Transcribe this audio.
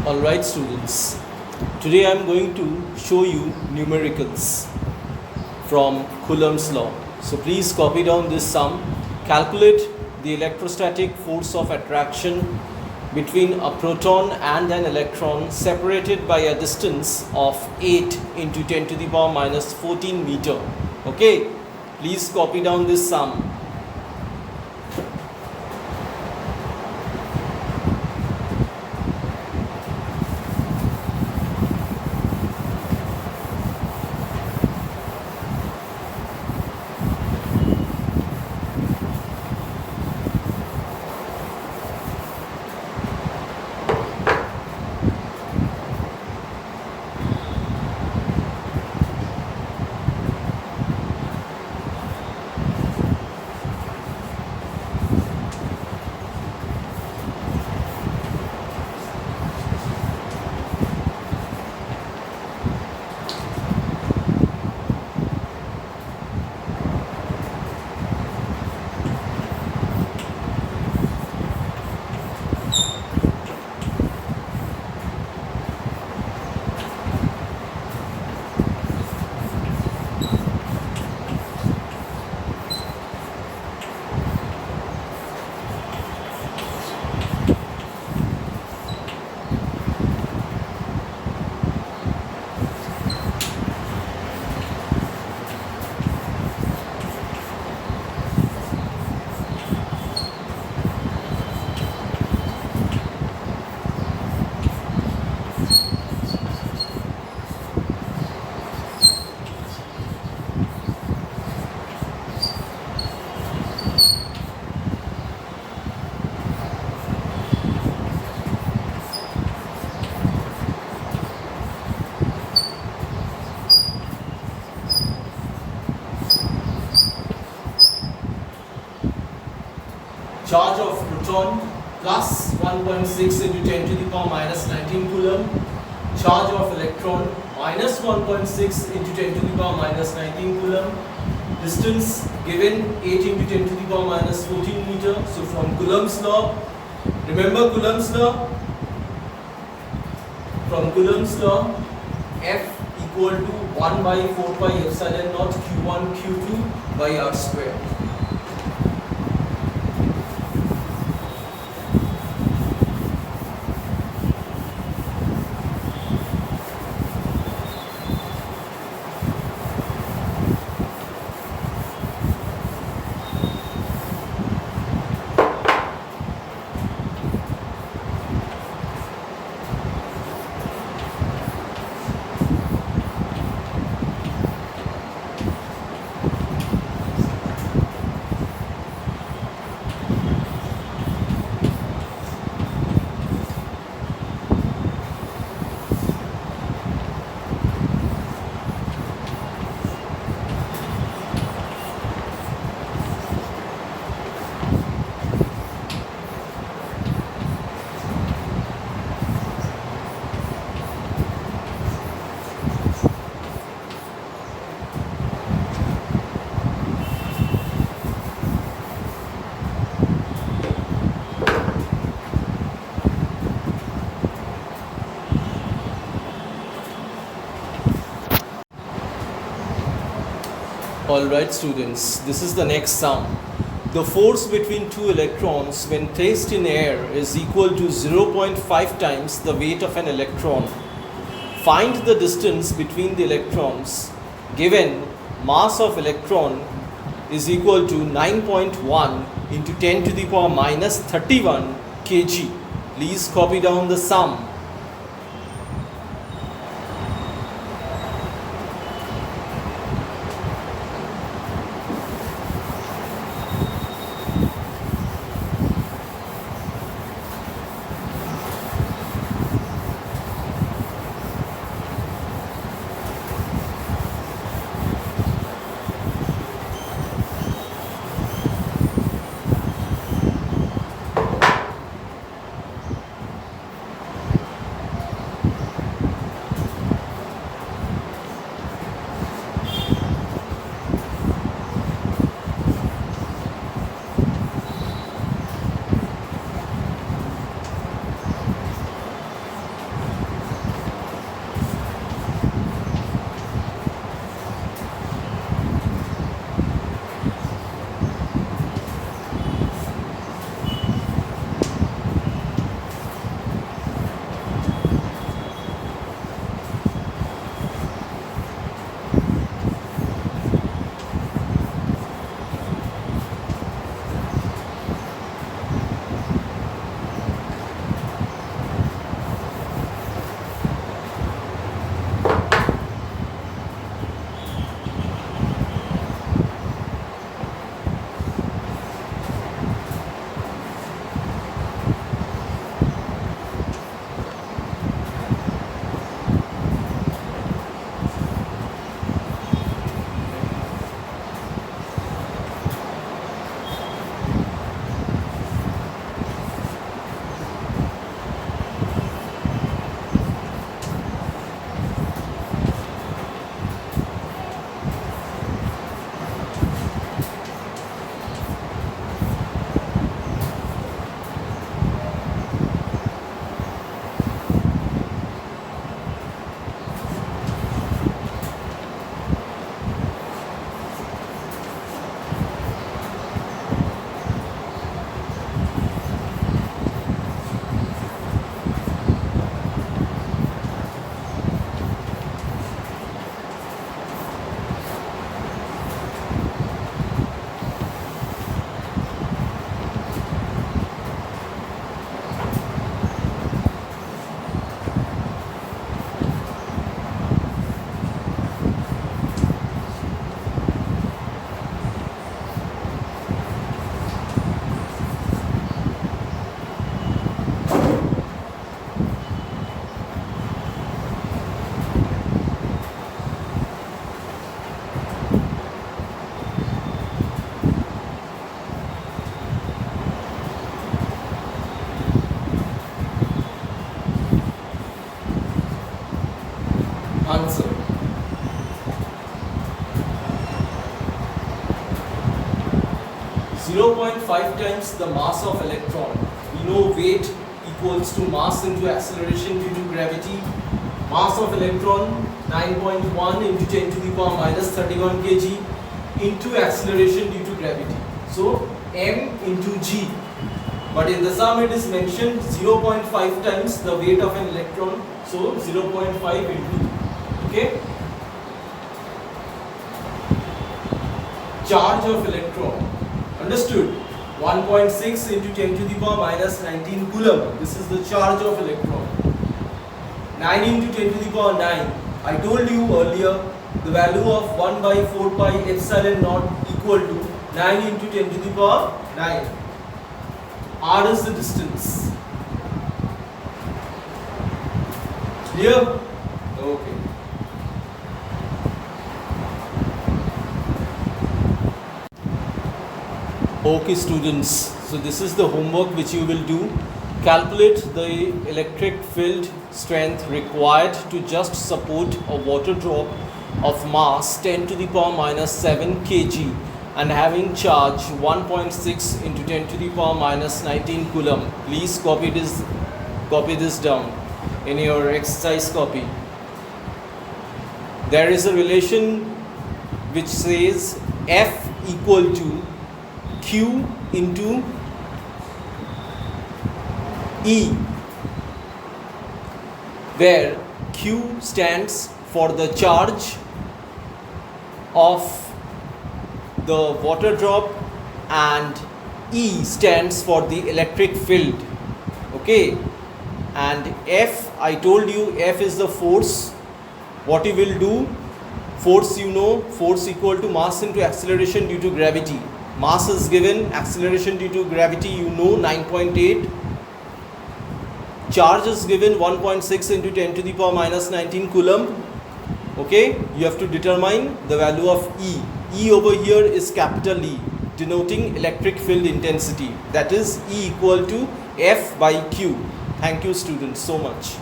Alright students, today I am going to show you numericals from Coulomb's law. So please copy down this sum. Calculate the electrostatic force of attraction between a proton and an electron separated by a distance of 8 into 10 to the power minus 14 meter. Okay, please copy down this sum. Charge of proton plus 1.6 into 10 to the power minus 19 coulomb. Charge of electron minus 1.6 into 10 to the power minus 19 coulomb. Distance given 8 into 10 to the power minus 14 meter. So from Coulomb's law, remember Coulomb's law? From Coulomb's law, F equal to 1 by 4 pi epsilon naught Q1 Q2 by R square. Alright students, this is the next sum. The force between two electrons when placed in air is equal to 0.5 times the weight of an electron. Find the distance between the electrons given mass of electron is equal to 9.1 into 10 to the power minus 31 kg. Please copy down the sum. Answer. Zero point 0.5 times the mass of electron. We know weight equals to mass into acceleration due to gravity. Mass of electron 9.1 into 10 to the power minus 31 kg into acceleration due to gravity. So m into g. But in the sum it is mentioned 0.5 times the weight of an electron. So 0.5 into. Okay. Charge of electron. Understood? 1.6 into 10 to the power minus 19 coulomb. This is the charge of electron. 9 into 10 to the power 9. I told you earlier the value of 1 by 4 pi epsilon naught equal to 9 into 10 to the power 9. R is the distance. Clear? Okay. Okay students, so this is the homework which you will do. Calculate the electric field strength required to just support a water drop of mass 10 to the power minus 7 kg and having charge 1.6 into 10 to the power minus 19 coulomb. Please copy this down in your exercise copy. There is a relation which says F equal to Q into E, where Q stands for the charge of the water drop and E stands for the electric field. Okay, and F, I told you F is the force. What you will do, force, you know, force equal to mass into acceleration due to gravity. Mass is given, acceleration due to gravity, you know, 9.8. Charge is given 1.6 into 10 to the power minus 19 coulomb. Okay, you have to determine the value of E. E over here is capital E, denoting electric field intensity. That is E equal to F by Q. Thank you students so much.